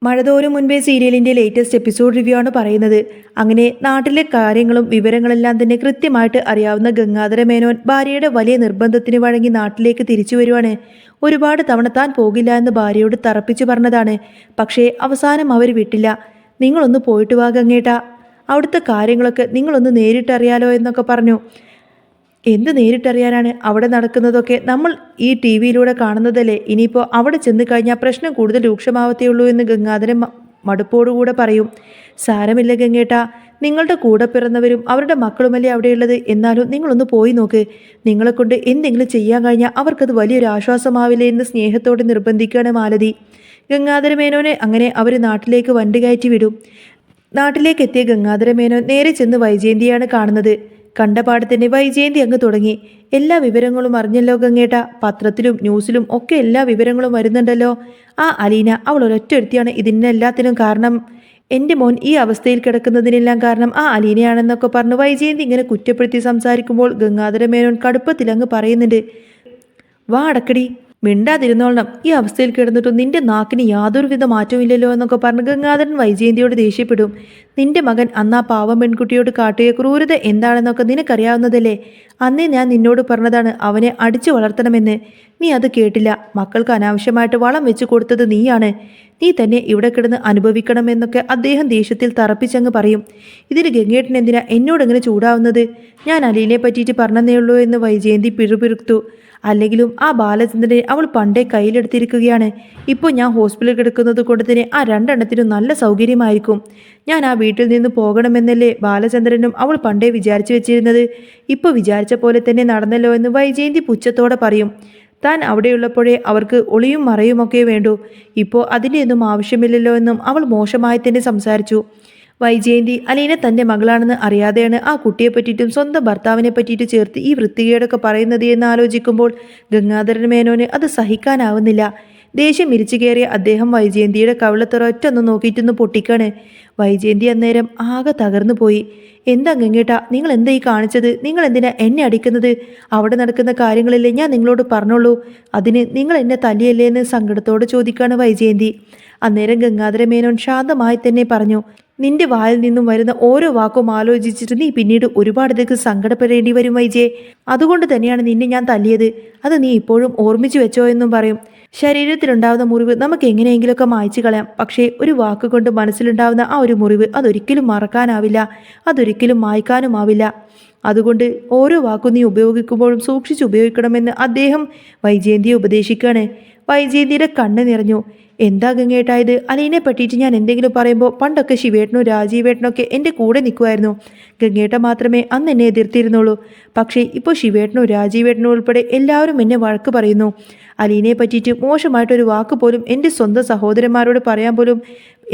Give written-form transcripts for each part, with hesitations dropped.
മഴതോരും മുൻപേ സീരിയലിന്റെ latest episode review ആണ് പറയുന്നത്. അങ്ങനെ നാട്ടിലെ കാര്യങ്ങളും വിവരങ്ങളെല്ലാം തന്നെ കൃത്യമായിട്ട് അറിയാവുന്ന ഗംഗാധര മേനോൻ ഭാര്യയുടെ വലിയ നിർബന്ധത്തിന് വഴങ്ങി നാട്ടിലേക്ക് തിരിച്ചു വരുവാണ്. ഒരുപാട് തവണ താൻ പോകില്ല എന്ന് ഭാര്യയോട് തറപ്പിച്ചു പറഞ്ഞതാണ്. പക്ഷേ അവസാനം അവർ വിട്ടില്ല. നിങ്ങളൊന്ന് പോയിട്ട് വാ ഗംഗേട്ടാ, അവിടുത്തെ കാര്യങ്ങളൊക്കെ നിങ്ങളൊന്ന് നേരിട്ടറിയാലോ എന്നൊക്കെ പറഞ്ഞു. എന്ത് നേരിട്ടറിയാനാണ്, അവിടെ നടക്കുന്നതൊക്കെ നമ്മൾ ഈ ടി വിയിലൂടെ കാണുന്നതല്ലേ. ഇനിയിപ്പോൾ അവിടെ ചെന്ന് കഴിഞ്ഞാൽ പ്രശ്നം കൂടുതൽ രൂക്ഷമാവത്തേ ഉള്ളൂ എന്ന് ഗംഗാധരൻ മടുപ്പോടുകൂടെ പറയും. സാരമില്ല ഗംഗേട്ടാ, നിങ്ങളുടെ കൂടെ പിറന്നവരും അവരുടെ മക്കളുമല്ലേ അവിടെയുള്ളത്. എന്നാലും നിങ്ങളൊന്ന് പോയി നോക്ക്. നിങ്ങളെക്കൊണ്ട് എന്തെങ്കിലും ചെയ്യാൻ കഴിഞ്ഞാൽ അവർക്കത് വലിയൊരു ആശ്വാസമാവില്ലേ എന്ന് സ്നേഹത്തോടെ നിർബന്ധിക്കുകയാണ് മാലതി. ഗംഗാധര മേനോനെ അങ്ങനെ അവർ നാട്ടിലേക്ക് വണ്ടി കയറ്റി വിടും. നാട്ടിലേക്ക് എത്തിയ ഗംഗാധര മേനോൻ നേരെ ചെന്ന് വൈജയന്തിയാണ് കാണുന്നത്. കണ്ടപാടെ തന്നെ വൈജയന്തി അങ്ങ് തുടങ്ങി. എല്ലാ വിവരങ്ങളും അറിഞ്ഞല്ലോ ഗംഗേട്ട, പത്രത്തിലും ന്യൂസിലും ഒക്കെ എല്ലാ വിവരങ്ങളും വരുന്നുണ്ടല്ലോ. ആ അലീന, അവൾ ഒരൊറ്റൊരുത്തിയാണ് ഇതിനെല്ലാത്തിനും കാരണം. എൻ്റെ മോൻ ഈ അവസ്ഥയിൽ കിടക്കുന്നതിനെല്ലാം കാരണം ആ അലീനയാണെന്നൊക്കെ പറഞ്ഞ് വൈജയന്തി ഇങ്ങനെ കുറ്റപ്പെടുത്തി സംസാരിക്കുമ്പോൾ ഗംഗാധര മേനോൻ കടുപ്പത്തിലങ്ങ് പറയുന്നുണ്ട്. വാ അടക്കടി, മിണ്ടാതിരുന്നോളണം. ഈ അവസ്ഥയിൽ കിടന്നിട്ടും നിന്റെ നാക്കിന് യാതൊരുവിധ മാറ്റവും ഇല്ലല്ലോ എന്നൊക്കെ പറഞ്ഞ് ഗംഗാധരൻ വൈജയന്തിയോട് ദേഷ്യപ്പെടും. നിന്റെ മകൻ അന്ന് ആ പാവം പെൺകുട്ടിയോട് കാട്ടിയ ക്രൂരത എന്താണെന്നൊക്കെ നിനക്കറിയാവുന്നതല്ലേ. അന്നേ ഞാൻ നിന്നോട് പറഞ്ഞതാണ് അവനെ അടിച്ചു വളർത്തണമെന്ന്. നീ അത് കേട്ടില്ല. മക്കൾക്ക് അനാവശ്യമായിട്ട് വളം വെച്ച് കൊടുത്തത് നീയാണ്. നീ തന്നെ ഇവിടെ കിടന്ന് അനുഭവിക്കണമെന്നൊക്കെ അദ്ദേഹം ദേഷ്യത്തിൽ തറപ്പിച്ചങ്ങ് പറയും. ഇതിന് ഗംഗേട്ടൻ എന്തിനാ എന്നോടെങ്ങനെ ചൂടാവുന്നത്? ഞാൻ അലീനെ പറ്റിയിട്ട് പറഞ്ഞതേ ഉള്ളൂ എന്ന് വൈജയന്തി പിറുപിറുത്തു. അല്ലെങ്കിലും ആ ബാലചന്ദ്രനെ അവൾ പണ്ടേ കയ്യിലെടുത്തിരിക്കുകയാണ്. ഇപ്പോൾ ഞാൻ ഹോസ്പിറ്റലിൽ കിടക്കുന്നത് കൊണ്ട് തന്നെ ആ രണ്ടെണ്ണത്തിനും നല്ല സൗകര്യമായിരിക്കും. ഞാൻ ആ വീട്ടിൽ നിന്ന് പോകണമെന്നല്ലേ ബാലചന്ദ്രനും അവൾ പണ്ടേ വിചാരിച്ചു വെച്ചിരുന്നത്. ഇപ്പോൾ വിചാരിച്ച പോലെ തന്നെ നടന്നല്ലോ എന്ന് വൈജയന്തി പുച്ഛത്തോടെ പറയും. താൻ അവിടെയുള്ളപ്പോഴേ അവർക്ക് ഒളിയും മറയുമൊക്കെ വേണ്ടൂ. ഇപ്പോൾ അതിൻ്റെയൊന്നും ആവശ്യമില്ലല്ലോ എന്നും അവൾ മോശമായി തന്നെ സംസാരിച്ചു. വൈജയന്തി അലീന തൻ്റെ മകളാണെന്ന് അറിയാതെയാണ് ആ കുട്ടിയെ പറ്റിയിട്ടും സ്വന്തം ഭർത്താവിനെ പറ്റിയിട്ട് ചേർത്ത് ഈ വൃത്തികേടൊക്കെ പറയുന്നത് എന്ന് ആലോചിക്കുമ്പോൾ ഗംഗാധരൻ മേനോന് അത് സഹിക്കാനാവുന്നില്ല. ദേഷ്യം ഇരിച്ചു കയറിയ അദ്ദേഹം വൈജയന്തിയുടെ കവിളത്തൊരൊറ്റൊന്ന് നോക്കിയിട്ടൊന്ന് പൊട്ടിക്കാണ്. വൈജയന്തി അന്നേരം ആകെ തകർന്നു പോയി. എന്താ ഗംഗേട്ടാ, നിങ്ങൾ എന്താ ഈ കാണിച്ചത്? നിങ്ങൾ എന്തിനാ എന്നെ അടിക്കുന്നത്? അവിടെ നടക്കുന്ന കാര്യങ്ങളല്ലേ ഞാൻ നിങ്ങളോട് പറഞ്ഞോളൂ. അതിന് നിങ്ങൾ എന്നെ തല്ലിയല്ലേ എന്ന് സങ്കടത്തോടെ ചോദിക്കുകയാണ് വൈജയന്തി. അന്നേരം ഗംഗാധര മേനോൻ ശാന്തമായി തന്നെ പറഞ്ഞു. നിന്റെ വായിൽ നിന്നും വരുന്ന ഓരോ വാക്കും ആലോചിച്ചിട്ട് നീ പിന്നീട് ഒരുപാടത്തേക്ക് സങ്കടപ്പെടേണ്ടി വരും വൈജയെ. അതുകൊണ്ട് തന്നെയാണ് നിന്നെ ഞാൻ തല്ലിയത്. അത് നീ ഇപ്പോഴും ഓർമ്മിച്ചു വെച്ചോ എന്നും പറയും. ശരീരത്തിലുണ്ടാവുന്ന മുറിവ് നമുക്ക് എങ്ങനെയെങ്കിലുമൊക്കെ മായ്ച്ചു കളയാം. പക്ഷേ ഒരു വാക്കുകൊണ്ട് മനസ്സിലുണ്ടാവുന്ന ആ ഒരു മുറിവ് അതൊരിക്കലും മറക്കാനാവില്ല, അതൊരിക്കലും മായ്ക്കാനുമാവില്ല. അതുകൊണ്ട് ഓരോ വാക്കും നീ ഉപയോഗിക്കുമ്പോഴും സൂക്ഷിച്ച് ഉപയോഗിക്കണമെന്ന് അദ്ദേഹം വൈജയന്തിയെ ഉപദേശിക്കുകയാണ്. വൈജയന്തിയുടെ കണ്ണ് നിറഞ്ഞു. എന്താ ഗംഗേട്ടായത്? അലീനെ പറ്റിയിട്ട് ഞാൻ എന്തെങ്കിലും പറയുമ്പോൾ പണ്ടൊക്കെ ശിവേട്ടനോ രാജീവേട്ടനൊക്കെ എൻ്റെ കൂടെ നിൽക്കുമായിരുന്നു. ഗംഗേട്ട മാത്രമേ അന്ന് എന്നെ എതിർത്തിരുന്നുള്ളൂ. പക്ഷേ ഇപ്പോൾ ശിവേട്ടനോ രാജീവേട്ടനോ ഉൾപ്പെടെ എല്ലാവരും എന്നെ വഴക്ക് പറയുന്നു. അലീനയെ പറ്റിയിട്ട് മോശമായിട്ടൊരു വാക്ക് പോലും എൻ്റെ സ്വന്തം സഹോദരന്മാരോട് പറയാൻ പോലും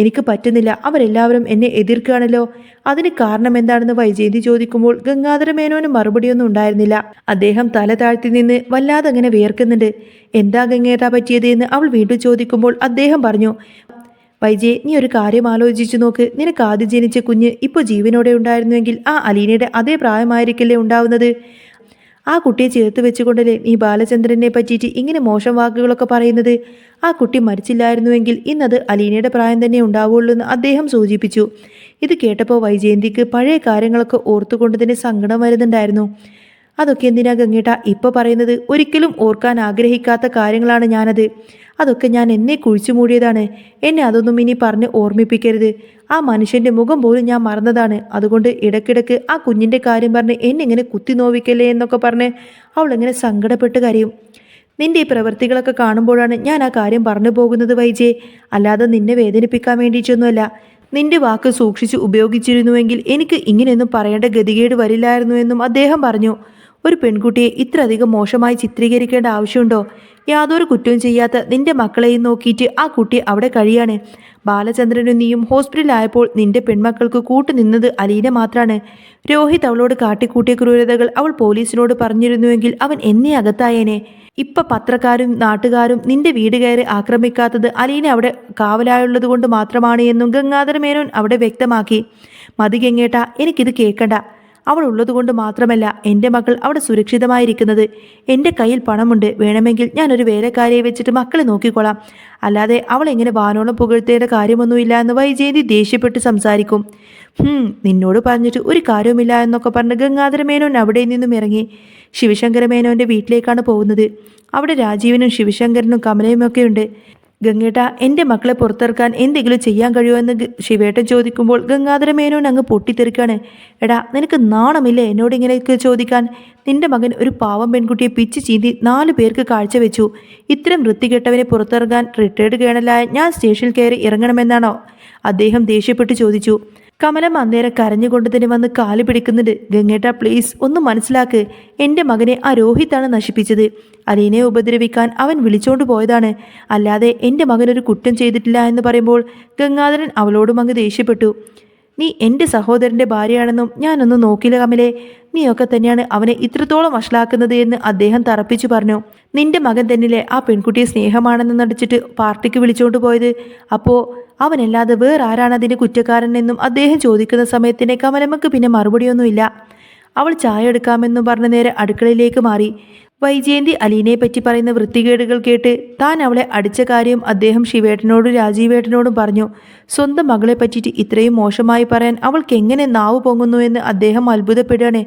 എനിക്ക് പറ്റുന്നില്ല. അവരെല്ലാവരും എന്നെ എതിർക്കുകയാണല്ലോ. അതിന് കാരണം എന്താണെന്ന് വൈജയന്തി ചോദിക്കുമ്പോൾ ഗംഗാധര മേനോന് മറുപടിയൊന്നും ഉണ്ടായിരുന്നില്ല. അദ്ദേഹം തല താഴ്ത്തി നിന്ന് വല്ലാതെ അങ്ങനെ വിയർക്കുന്നുണ്ട്. എന്താ ഗംഗേട്ടാ പറ്റിയത് എന്ന് അവൾ വീണ്ടും ചോദിക്കുമ്പോൾ അദ്ദേഹം പറഞ്ഞു. വൈജയ്, നീ ഒരു കാര്യം ആലോചിച്ചു നോക്ക്. നിനക്ക് ആദ്യം ജനിച്ച കുഞ്ഞ് ഇപ്പോൾ ജീവനോടെ ഉണ്ടായിരുന്നുവെങ്കിൽ ആ അലീനയുടെ അതേ പ്രായമായിരിക്കില്ലേ ഉണ്ടാവുന്നത്? ആ കുട്ടിയെ ചേർത്ത് വെച്ചുകൊണ്ടല്ലേ നീ ബാലചന്ദ്രനെ പറ്റിയിട്ട് ഇങ്ങനെ മോശം വാക്കുകളൊക്കെ പറയുന്നത്? ആ കുട്ടി മരിച്ചില്ലായിരുന്നുവെങ്കിൽ ഇന്നത് അലീനയുടെ പ്രായം തന്നെ ഉണ്ടാവുള്ളൂ എന്ന് അദ്ദേഹം സൂചിപ്പിച്ചു. ഇത് കേട്ടപ്പോൾ വൈജയന്തിക്ക് പഴയ കാര്യങ്ങളൊക്കെ ഓർത്തുകൊണ്ട് തന്നെ സങ്കടം വരുന്നുണ്ടായിരുന്നു. അതൊക്കെ എന്തിനാ ഗംഗേട്ട ഇപ്പോൾ പറയുന്നത്? ഒരിക്കലും ഓർക്കാൻ ആഗ്രഹിക്കാത്ത കാര്യങ്ങളാണ് ഞാനത്. അതൊക്കെ ഞാൻ എന്നെ കുഴിച്ചു മൂടിയതാണ്. എന്നെ അതൊന്നും ഇനി പറഞ്ഞ് ഓർമ്മിപ്പിക്കരുത്. ആ മനുഷ്യൻ്റെ മുഖം പോലും ഞാൻ മറന്നതാണ്. അതുകൊണ്ട് ഇടയ്ക്കിടയ്ക്ക് ആ കുഞ്ഞിൻ്റെ കാര്യം പറഞ്ഞ് എന്നെ ഇങ്ങനെ കുത്തി നോവിക്കല്ലേ എന്നൊക്കെ പറഞ്ഞ് അവളെങ്ങനെ സങ്കടപ്പെട്ട് കരയും. നിന്റെ ഈ പ്രവൃത്തികളൊക്കെ കാണുമ്പോഴാണ് ഞാൻ ആ കാര്യം പറഞ്ഞു പോകുന്നത് വൈജയെ. അല്ലാതെ നിന്നെ വേദനിപ്പിക്കാൻ വേണ്ടിയിട്ടൊന്നുമല്ല. നിന്റെ വാക്ക് സൂക്ഷിച്ച് ഉപയോഗിച്ചിരുന്നുവെങ്കിൽ എനിക്ക് ഇങ്ങനെയൊന്നും പറയേണ്ട ഗതികേട് വരില്ലായിരുന്നു എന്നും അദ്ദേഹം പറഞ്ഞു. ഒരു പെൺകുട്ടിയെ ഇത്രയധികം മോശമായി ചിത്രീകരിക്കേണ്ട ആവശ്യമുണ്ടോ? യാതൊരു കുറ്റവും ചെയ്യാത്ത നിന്റെ മക്കളെയും നോക്കിയിട്ട് ആ കുട്ടി അവിടെ കഴിയാണ്. ബാലചന്ദ്രനും നീയും ഹോസ്പിറ്റലിലായപ്പോൾ നിന്റെ പെൺമക്കൾക്ക് കൂട്ടുനിന്നത് അലീന മാത്രമാണ്. രോഹിത് അവളോട് കാട്ടിക്കൂട്ടിയ ക്രൂരതകൾ അവൾ പോലീസിനോട് പറഞ്ഞിരുന്നുവെങ്കിൽ അവൻ എന്നെ അകത്തായേനെ. ഇപ്പൊ പത്രക്കാരും നാട്ടുകാരും നിന്റെ വീട് കയറി ആക്രമിക്കാത്തത് അലീന അവിടെ കാവലായുള്ളത് കൊണ്ട് മാത്രമാണ് എന്നും ഗംഗാധര മേനോൻ അവിടെ വ്യക്തമാക്കി. മതി ഗംഗേട്ട, എനിക്കിത് കേൾക്കണ്ട. അവൾ ഉള്ളതുകൊണ്ട് മാത്രമല്ല എൻ്റെ മകൾ അവിടെ സുരക്ഷിതമായിരിക്കുന്നത്. എൻ്റെ കയ്യിൽ പണമുണ്ട്. വേണമെങ്കിൽ ഞാനൊരു വേലക്കാരിയെ വെച്ചിട്ട് മക്കളെ നോക്കിക്കൊള്ളാം. അല്ലാതെ അവൾ എങ്ങനെ വാനോളം പുകഴ്ത്തേണ്ട കാര്യമൊന്നുമില്ല എന്ന് വൈജയന്തി ദേഷ്യപ്പെട്ട് സംസാരിക്കും. നിന്നോട് പറഞ്ഞിട്ട് ഒരു കാര്യവുമില്ല എന്നൊക്കെ പറഞ്ഞ് ഗംഗാധര മേനോൻ അവിടെ നിന്നും ഇറങ്ങി ശിവശങ്കര മേനോൻ്റെ വീട്ടിലേക്കാണ് പോകുന്നത്. അവിടെ രാജീവനും ശിവശങ്കരനും കമലയും ഒക്കെ ഉണ്ട്. ഗംഗേട്ട, എൻ്റെ മക്കളെ പുറത്തിറക്കാൻ എന്തെങ്കിലും ചെയ്യാൻ കഴിയുമോ എന്ന് ശിവേട്ടൻ ചോദിക്കുമ്പോൾ ഗംഗാധര മേനോൻ അങ്ങ് പൊട്ടിത്തെറിക്കാണ്. എടാ, നിനക്ക് നാണമില്ലേ എന്നോട് ഇങ്ങനെയൊക്കെ ചോദിക്കാൻ? നിന്റെ മകൻ ഒരു പാവം പെൺകുട്ടിയെ പിച്ച് ചീന്തി 4 പേർക്ക് കാഴ്ചവെച്ചു. ഇത്തരം വൃത്തികെട്ടവനെ പുറത്തിറങ്ങാൻ റിട്ടയർഡ് കേണലായ ഞാൻ സ്റ്റേഷനിൽ കയറി ഇറങ്ങണമെന്നാണോ? അദ്ദേഹം ദേഷ്യപ്പെട്ട് ചോദിച്ചു. കമലം അന്നേരം കരഞ്ഞുകൊണ്ട് തന്നെ വന്ന് കാല് പിടിക്കുന്നുണ്ട്. ഗംഗേട്ട, പ്ലീസ് ഒന്ന് മനസ്സിലാക്ക്. എൻ്റെ മകനെ ആ രോഹിത്താണ് നശിപ്പിച്ചത്. അലീനെ ഉപദ്രവിക്കാൻ അവൻ വിളിച്ചോണ്ട് പോയതാണ്. അല്ലാതെ എൻ്റെ മകനൊരു കുറ്റം ചെയ്തിട്ടില്ല എന്ന് പറയുമ്പോൾ ഗംഗാധരൻ അവളോടും അങ്ങ് ദേഷ്യപ്പെട്ടു. നീ എൻ്റെ സഹോദരൻ്റെ ഭാര്യയാണെന്നും ഞാനൊന്നും നോക്കില്ല കമലേ. നീയൊക്കെ തന്നെയാണ് അവനെ ഇത്രത്തോളം വഷളാക്കുന്നത് എന്ന് അദ്ദേഹം തറപ്പിച്ചു പറഞ്ഞു. നിന്റെ മകൻ തന്നിലെ ആ പെൺകുട്ടിയെ സ്നേഹമാണെന്ന് നടിച്ചിട്ട് പാർട്ടിക്ക് വിളിച്ചോണ്ട് പോയത്. അപ്പോൾ അവനല്ലാതെ വേറെ ആരാണ് അതിൻ്റെ കുറ്റക്കാരൻ എന്നും അദ്ദേഹം ചോദിക്കുന്ന സമയത്തിൻ്റെ കമലമ്മക്ക് പിന്നെ മറുപടിയൊന്നുമില്ല. അവൾ ചായ എടുക്കാമെന്നും പറഞ്ഞ നേരെ അടുക്കളയിലേക്ക് മാറി. വൈജയന്തി അലീനയെ പറ്റി പറയുന്ന വൃത്തികേടുകൾ കേട്ട് താൻ അവളെ അടിച്ച കാര്യം അദ്ദേഹം ശിവേട്ടനോടും രാജീവേട്ടനോടും പറഞ്ഞു. സ്വന്തം മകളെ പറ്റിയിട്ട് ഇത്രയും മോശമായി പറയാൻ അവൾക്ക് എങ്ങനെ നാവ് പൊങ്ങുന്നു എന്ന് അദ്ദേഹം അത്ഭുതപ്പെടുകയാണ്.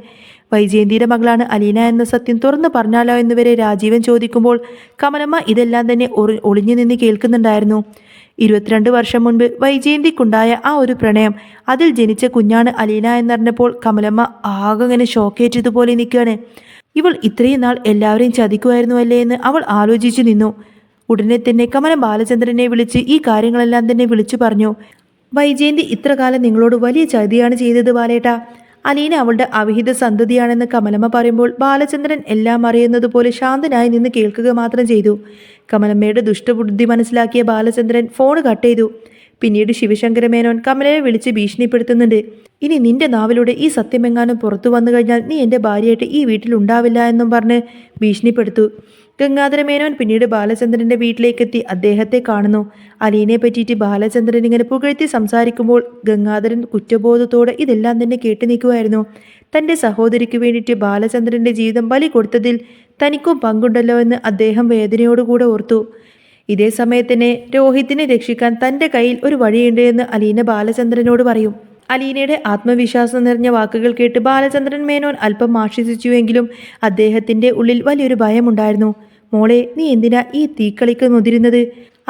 വൈജയന്തിയുടെ മകളാണ് അലീന എന്ന സത്യം തുറന്നു പറഞ്ഞാലോ എന്നുവരെ രാജീവൻ ചോദിക്കുമ്പോൾ കമലമ്മ ഇതെല്ലാം തന്നെ ഒളിഞ്ഞു നിന്ന് കേൾക്കുന്നുണ്ടായിരുന്നു. 22 വർഷം മുൻപ് വൈജയന്തിക്കുണ്ടായ ആ ഒരു പ്രണയം, അതിൽ ജനിച്ച കുഞ്ഞാണ് അലീന എന്നറിഞ്ഞപ്പോൾ കമലമ്മ ആകെ ഷോക്കേറ്റതുപോലെ നിൽക്കുകയാണ്. ഇവൾ ഇത്രയും നാൾ എല്ലാവരെയും ചതിക്കുമായിരുന്നു അല്ലേ എന്ന് അവൾ ആലോചിച്ചു നിന്നു. ഉടനെ തന്നെ കമലം ബാലചന്ദ്രനെ വിളിച്ച് ഈ കാര്യങ്ങളെല്ലാം തന്നെ വിളിച്ചു പറഞ്ഞു. വൈജയന്തി ഇത്രകാലം നിങ്ങളോട് വലിയ ചതിയാണ് ചെയ്തത് ബാലേട്ടാ. അലീന അവളുടെ അവിഹിത സന്തതിയാണെന്ന് കമലമ്മ പറയുമ്പോൾ ബാലചന്ദ്രൻ എല്ലാം അറിയുന്നത് പോലെ ശാന്തനായി നിന്ന് കേൾക്കുക മാത്രം ചെയ്തു. കമലമ്മയുടെ ദുഷ്ടബുദ്ധി മനസ്സിലാക്കിയ ബാലചന്ദ്രൻ ഫോൺ കട്ട് ചെയ്തു. പിന്നീട് ശിവശങ്കര മേനോൻ കമലയെ വിളിച്ച് ഭീഷണിപ്പെടുത്തുന്നുണ്ട്. ഇനി നിന്റെ നാവിലൂടെ ഈ സത്യമെങ്ങാനും പുറത്തു വന്നു കഴിഞ്ഞാൽ നീ എൻ്റെ ഭാര്യയായിട്ട് ഈ വീട്ടിൽ ഉണ്ടാവില്ല എന്നും പറഞ്ഞ് ഭീഷണിപ്പെടുത്തു. ഗംഗാധര മേനോൻ പിന്നീട് ബാലചന്ദ്രൻ്റെ വീട്ടിലേക്കെത്തി അദ്ദേഹത്തെ കാണുന്നു. അലീനെ പറ്റിയിട്ട് ബാലചന്ദ്രൻ ഇങ്ങനെ പുകഴ്ത്തി സംസാരിക്കുമ്പോൾ ഗംഗാധരൻ കുറ്റബോധത്തോടെ ഇതെല്ലാം തന്നെ കേട്ടു നിൽക്കുമായിരുന്നു. തൻ്റെ സഹോദരിക്ക് വേണ്ടിയിട്ട് ബാലചന്ദ്രൻ്റെ ജീവിതം ബലി കൊടുത്തതിൽ തനിക്കും പങ്കുണ്ടല്ലോ എന്ന് അദ്ദേഹം വേദനയോടുകൂടെ ഓർത്തു. ഇതേ സമയത്തന്നെ രോഹിത്തിനെ രക്ഷിക്കാൻ തൻ്റെ കയ്യിൽ ഒരു വഴിയുണ്ട് എന്ന് അലീന ബാലചന്ദ്രനോട് പറയും. അലീനയുടെ ആത്മവിശ്വാസം നിറഞ്ഞ വാക്കുകൾ കേട്ട് ബാലചന്ദ്രൻ മേനോൻ അല്പം ആശ്വസിച്ചുവെങ്കിലും അദ്ദേഹത്തിൻ്റെ ഉള്ളിൽ വലിയൊരു ഭയമുണ്ടായിരുന്നു. മോളെ, നീ എന്തിനാ ഈ തീക്കളിക്ക് മുതിരുന്നത്?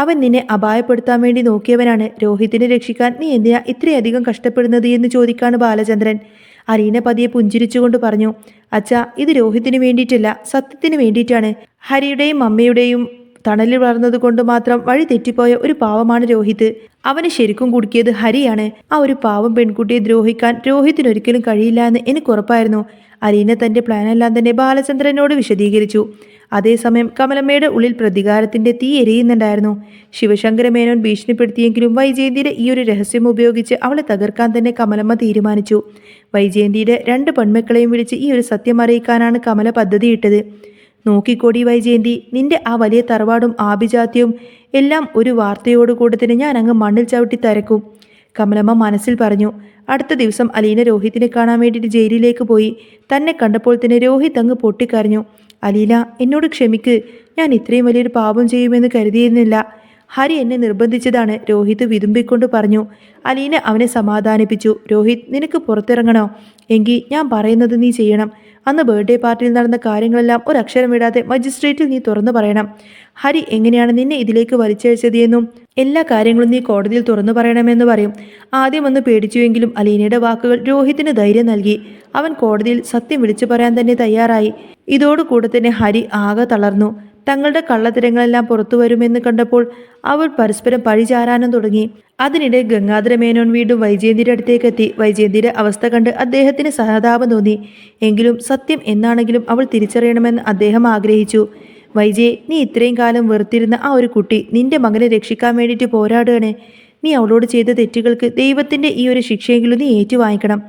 അവൻ നിന്നെ അപായപ്പെടുത്താൻ വേണ്ടി നോക്കിയവനാണ്. രോഹിത്തിനെ രക്ഷിക്കാൻ നീ എന്തിനാ ഇത്രയധികം കഷ്ടപ്പെടുന്നത് എന്ന് ചോദിക്കാണ് ബാലചന്ദ്രൻ. അലീന പതിയെ പുഞ്ചിരിച്ചുകൊണ്ട് പറഞ്ഞു, അച്ഛാ, ഇത് രോഹിത്തിന് വേണ്ടിയിട്ടല്ല, സത്യത്തിന് വേണ്ടിയിട്ടാണ്. ഹരിയുടെയും അമ്മയുടെയും തണലിൽ വളർന്നതുകൊണ്ട് മാത്രം വഴി തെറ്റിപ്പോയ ഒരു പാവമാണ് രോഹിത്. അവനെ ശരിക്കും കുടുക്കിയത് ഹരിയാണ്. ആ ഒരു പാവം പെൺകുട്ടിയെ ദ്രോഹിക്കാൻ രോഹിത്തിനൊരിക്കലും കഴിയില്ല എന്ന് എനിക്ക് ഉറപ്പായിരുന്നു. അലീന തൻ്റെ പ്ലാനെല്ലാം തന്നെ ബാലചന്ദ്രനോട് വിശദീകരിച്ചു. അതേസമയം കമലമ്മയുടെ ഉള്ളിൽ പ്രതികാരത്തിൻ്റെ തീ എരിയുന്നുണ്ടായിരുന്നു. ശിവശങ്കര മേനോൻ ഭീഷണിപ്പെടുത്തിയെങ്കിലും വൈജയന്തിയുടെ ഈ ഒരു രഹസ്യം ഉപയോഗിച്ച് അവളെ തകർക്കാൻ തന്നെ കമലമ്മ തീരുമാനിച്ചു. വൈജയന്തിയുടെ 2 പെൺമക്കളെയും വിളിച്ച് ഈ ഒരു സത്യം അറിയിക്കാനാണ് കമല പദ്ധതിയിട്ടത്. നോക്കിക്കോടി വൈജയന്തി, നിന്റെ ആ വലിയ തറവാടും ആഭിജാത്യവും എല്ലാം ഒരു വാർത്തയോടുകൂടെ തന്നെ ഞാൻ അങ്ങ് മണ്ണിൽ ചവിട്ടി തരക്കും, കമലമ്മ മനസ്സിൽ പറഞ്ഞു. അടുത്ത ദിവസം അലീന രോഹിത്തിനെ കാണാൻ വേണ്ടിയിട്ട് ജയിലിലേക്ക് പോയി. തന്നെ കണ്ടപ്പോൾ തന്നെ രോഹിത് അങ്ങ് പൊട്ടിക്കരഞ്ഞു. അലീന, എന്നോട് ക്ഷമിക്ക്. ഞാൻ ഇത്രയും വലിയൊരു പാപം ചെയ്യുമെന്ന് കരുതിയിരുന്നില്ല. ഹരി എന്നെ നിർബന്ധിച്ചതാണ്, രോഹിത് വിതുമ്പിക്കൊണ്ട് പറഞ്ഞു. അലീന അവനെ സമാധാനിപ്പിച്ചു. രോഹിത്, നിനക്ക് പുറത്തിറങ്ങണോ? എങ്കിൽ ഞാൻ പറയുന്നത് നീ ചെയ്യണം. അന്ന് ബർത്ത്ഡേ പാർട്ടിയിൽ നടന്ന കാര്യങ്ങളെല്ലാം ഒരക്ഷരം വിടാതെ മജിസ്ട്രേറ്റിൽ നീ തുറന്നു പറയണം. ഹരി എങ്ങനെയാണ് നിന്നെ ഇതിലേക്ക് വലിച്ചഴിച്ചത് എന്നും എല്ലാ കാര്യങ്ങളും നീ കോടതിയിൽ തുറന്നു പറയണമെന്ന് പറയും. ആദ്യം ഒന്ന് പേടിച്ചുവെങ്കിലും അലീനയുടെ വാക്കുകൾ രോഹിത്തിന് ധൈര്യം നൽകി. അവൻ കോടതിയിൽ സത്യം വിളിച്ചു പറയാൻ തന്നെ തയ്യാറായി. ഇതോടുകൂടെ തന്നെ ഹരി ആകെ തളർന്നു. തങ്ങളുടെ കള്ളത്തരങ്ങളെല്ലാം പുറത്തു വരുമെന്ന് കണ്ടപ്പോൾ അവർ പരസ്പരം പഴിചാരാനും തുടങ്ങി. അതിനിടെ ഗംഗാധര മേനോൻ വീണ്ടും വൈജയന്തിയുടെ അടുത്തേക്കെത്തി. വൈജയന്തിയുടെ അവസ്ഥ കണ്ട് അദ്ദേഹത്തിന് സഹതാപം തോന്നി. എങ്കിലും സത്യം എന്നാണെങ്കിലും അവൾ തിരിച്ചറിയണമെന്ന് അദ്ദേഹം ആഗ്രഹിച്ചു. വൈജയ്, നീ ഇത്രയും കാലം വെറുത്തിരുന്ന ആ ഒരു കുട്ടി നിന്റെ മകനെ രക്ഷിക്കാൻ വേണ്ടിയിട്ട് പോരാടുകയാണ്. നീ അവളോട് ചെയ്ത തെറ്റുകൾക്ക് ദൈവത്തിൻ്റെ ഈ ഒരു ശിക്ഷയെങ്കിലും നീ ഏറ്റുവാങ്ങിക്കണം,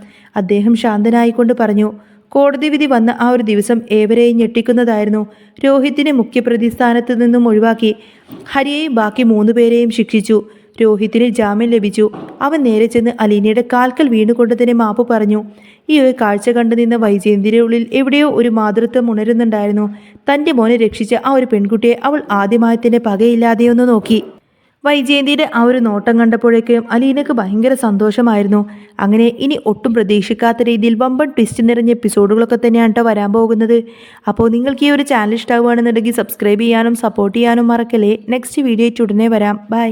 അദ്ദേഹം ശാന്തനായിക്കൊണ്ട് പറഞ്ഞു. കോടതി വിധി വന്ന ആ ഒരു ദിവസം ഏവരെയും ഞെട്ടിക്കുന്നതായിരുന്നു. രോഹിത്തിനെ മുഖ്യപ്രതി സ്ഥാനത്ത് നിന്നും ഒഴിവാക്കി. ഹരിയെയും ബാക്കി 3 പേരെയും ശിക്ഷിച്ചു. രോഹിത്തിന് ജാമ്യം ലഭിച്ചു. അവൻ നേരെ ചെന്ന് അലീനയുടെ കാൽക്കൽ വീണുകൊണ്ട് തന്നെ മാപ്പ് പറഞ്ഞു. ഈ ഒരു കാഴ്ച കണ്ടു നിന്ന വൈജയന്തിയുടെ ഉള്ളിൽ എവിടെയോ ഒരു മാതൃത്വം ഉണരുന്നുണ്ടായിരുന്നു. തൻ്റെ മോനെ രക്ഷിച്ച ആ ഒരു പെൺകുട്ടിയെ അവൾ ആദ്യമായി തന്നെ പകയില്ലാതെയൊന്ന് നോക്കി. വൈജയന്തിയുടെ ആ ഒരു നോട്ടം കണ്ടപ്പോഴേക്കും അലീനക്ക് ഭയങ്കര സന്തോഷമായിരുന്നു. അങ്ങനെ ഇനി ഒട്ടും പ്രതീക്ഷിക്കാത്ത രീതിയിൽ വമ്പൻ ട്വിസ്റ്റ് നിറഞ്ഞ എപ്പിസോഡുകളൊക്കെ തന്നെയാണ് കേട്ടോ വരാൻ പോകുന്നത്. അപ്പോൾ നിങ്ങൾക്ക് ഈ ഒരു ചാനൽ ഇഷ്ടമാവുകയാണെന്നുണ്ടെങ്കിൽ സബ്സ്ക്രൈബ് ചെയ്യാനും സപ്പോർട്ട് ചെയ്യാനും മറക്കല്ലേ. നെക്സ്റ്റ് വീഡിയോ ഉടനെ വരാം. ബൈ.